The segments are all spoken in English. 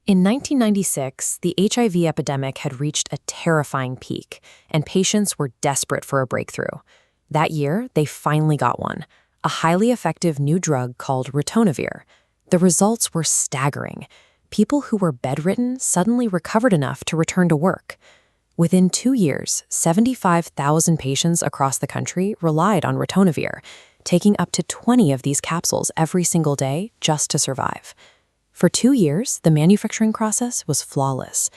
In 1996, the HIV epidemic had reached a terrifying peak, and patients were desperate for a breakthrough. That year, they finally got one, a highly effective new drug called ritonavir. The results were staggering. People who were bedridden suddenly recovered enough to return to work. Within 2 years, 75,000 patients across the country relied on ritonavir, taking up to 20 of these capsules every single day just to survive. For 2 years, the manufacturing process was flawless.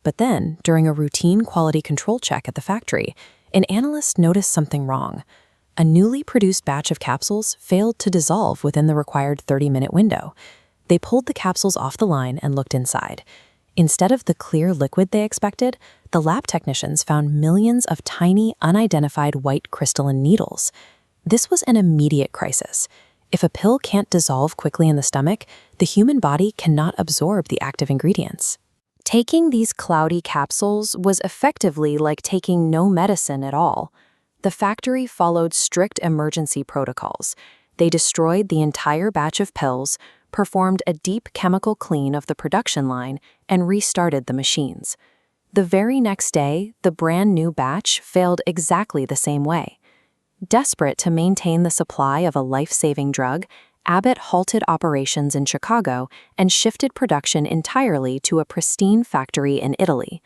But then, during a routine quality control check at the factory, an analyst noticed something wrong. A newly produced batch of capsules failed to dissolve within the required 30-minute window. They pulled the capsules off the line and looked inside. Instead of the clear liquid they expected, the lab technicians found millions of tiny, unidentified white crystalline needles. This was an immediate crisis. If a pill can't dissolve quickly in the stomach, the human body cannot absorb the active ingredients. Taking these cloudy capsules was effectively like taking no medicine at all. The factory followed strict emergency protocols. They destroyed the entire batch of pills, performed a deep chemical clean of the production line, and restarted the machines. The very next day, the brand new batch failed exactly the same way. Desperate to maintain the supply of a life-saving drug, Abbott halted operations in Chicago and shifted production entirely to a pristine factory in Italy.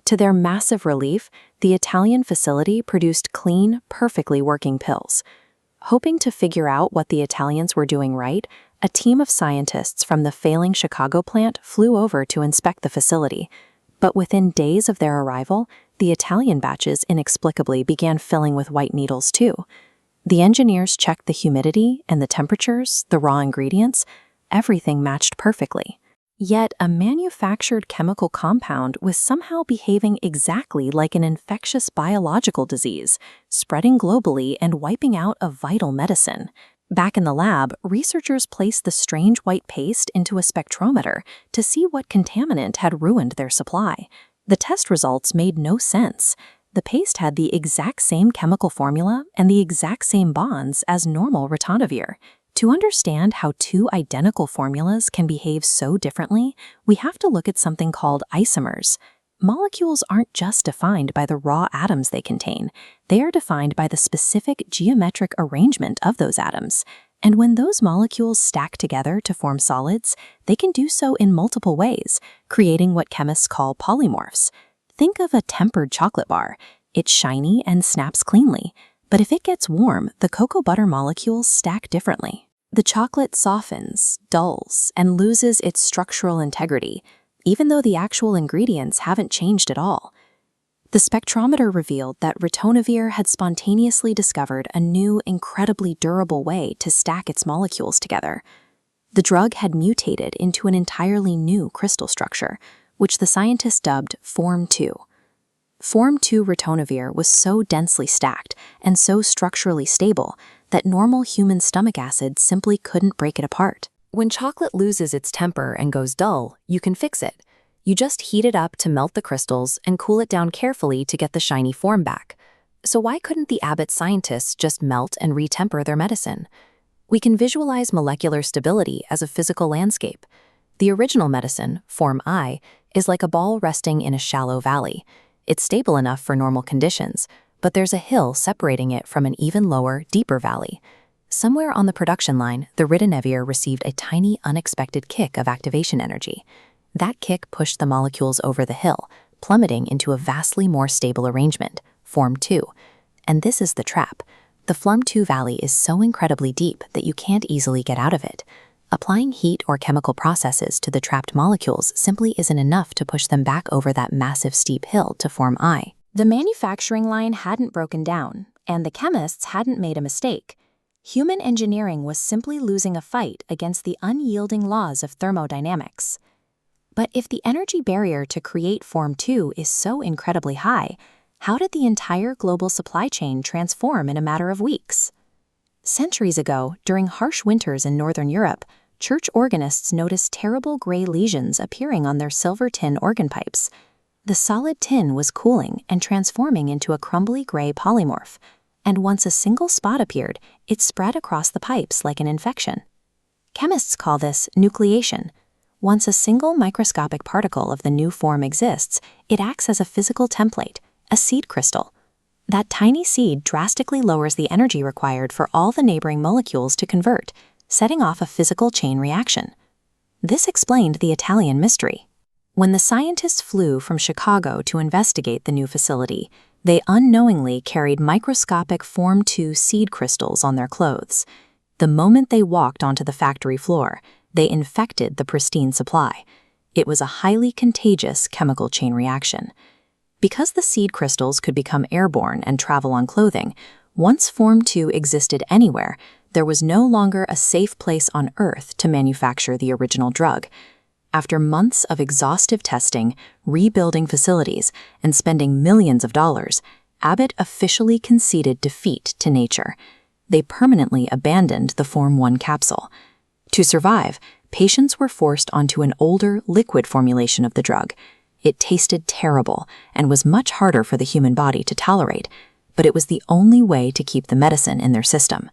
To their massive relief, the Italian facility produced clean, perfectly working pills. Hoping to figure out what the Italians were doing right, a team of scientists from the failing Chicago plant flew over to inspect the facility. But within days of their arrival, the Italian batches inexplicably began filling with white needles too. The engineers checked the humidity and the temperatures, the raw ingredients. Everything matched perfectly. Yet a manufactured chemical compound was somehow behaving exactly like an infectious biological disease, spreading globally and wiping out a vital medicine. Back in the lab, researchers placed the strange white paste into a spectrometer to see what contaminant had ruined their supply. The test results made no sense. The paste had the exact same chemical formula and the exact same bonds as normal ritonavir. To understand how two identical formulas can behave so differently, we have to look at something called isomers. Molecules aren't just defined by the raw atoms they contain. They are defined by the specific geometric arrangement of those atoms. And when those molecules stack together to form solids, they can do so in multiple ways, creating what chemists call polymorphs. Think of a tempered chocolate bar. It's shiny and snaps cleanly. But if it gets warm, the cocoa butter molecules stack differently. The chocolate softens, dulls, and loses its structural integrity, even though the actual ingredients haven't changed at all. The spectrometer revealed that ritonavir had spontaneously discovered a new, incredibly durable way to stack its molecules together. The drug had mutated into an entirely new crystal structure, which the scientists dubbed Form 2. Form 2 ritonavir was so densely stacked and so structurally stable that normal human stomach acid simply couldn't break it apart. When chocolate loses its temper and goes dull, you can fix it. You just heat it up to melt the crystals and cool it down carefully to get the shiny form back. So why couldn't the Abbott scientists just melt and retemper their medicine? We can visualize molecular stability as a physical landscape. The original medicine, Form I, is like a ball resting in a shallow valley. It's stable enough for normal conditions, but there's a hill separating it from an even lower, deeper valley. Somewhere on the production line, the ritonavir received a tiny, unexpected kick of activation energy. That kick pushed the molecules over the hill, plummeting into a vastly more stable arrangement, Form 2. And this is the trap. The Form 2 valley is so incredibly deep that you can't easily get out of it. Applying heat or chemical processes to the trapped molecules simply isn't enough to push them back over that massive steep hill to Form I. The manufacturing line hadn't broken down, and the chemists hadn't made a mistake. Human engineering was simply losing a fight against the unyielding laws of thermodynamics. But if the energy barrier to create Form 2 is so incredibly high, how did the entire global supply chain transform in a matter of weeks? Centuries ago, during harsh winters in Northern Europe, church organists noticed terrible gray lesions appearing on their silver tin organ pipes. The solid tin was cooling and transforming into a crumbly gray polymorph, and once a single spot appeared, it spread across the pipes like an infection. Chemists call this nucleation. Once a single microscopic particle of the new form exists, it acts as a physical template, a seed crystal. That tiny seed drastically lowers the energy required for all the neighboring molecules to convert, setting off a physical chain reaction. This explained the Italian mystery. When the scientists flew from Chicago to investigate the new facility, they unknowingly carried microscopic Form 2 seed crystals on their clothes. The moment they walked onto the factory floor, they infected the pristine supply. It was a highly contagious chemical chain reaction. Because the seed crystals could become airborne and travel on clothing, once Form 2 existed anywhere, there was no longer a safe place on Earth to manufacture the original drug. After months of exhaustive testing, rebuilding facilities, and spending millions of dollars, Abbott officially conceded defeat to nature. They permanently abandoned the Form 1 capsule. To survive, patients were forced onto an older, liquid formulation of the drug. It tasted terrible and was much harder for the human body to tolerate, but it was the only way to keep the medicine in their system.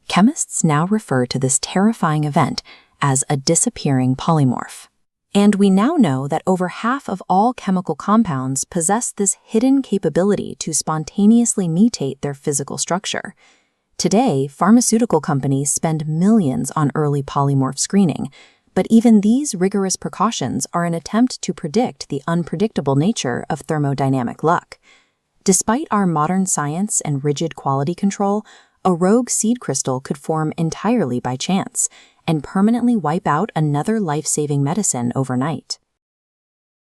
Chemists now refer to this terrifying event as a disappearing polymorph. And we now know that over half of all chemical compounds possess this hidden capability to spontaneously mutate their physical structure. Today, pharmaceutical companies spend millions on early polymorph screening, but even these rigorous precautions are an attempt to predict the unpredictable nature of thermodynamic luck. Despite our modern science and rigid quality control, a rogue seed crystal could form entirely by chance and permanently wipe out another life-saving medicine overnight.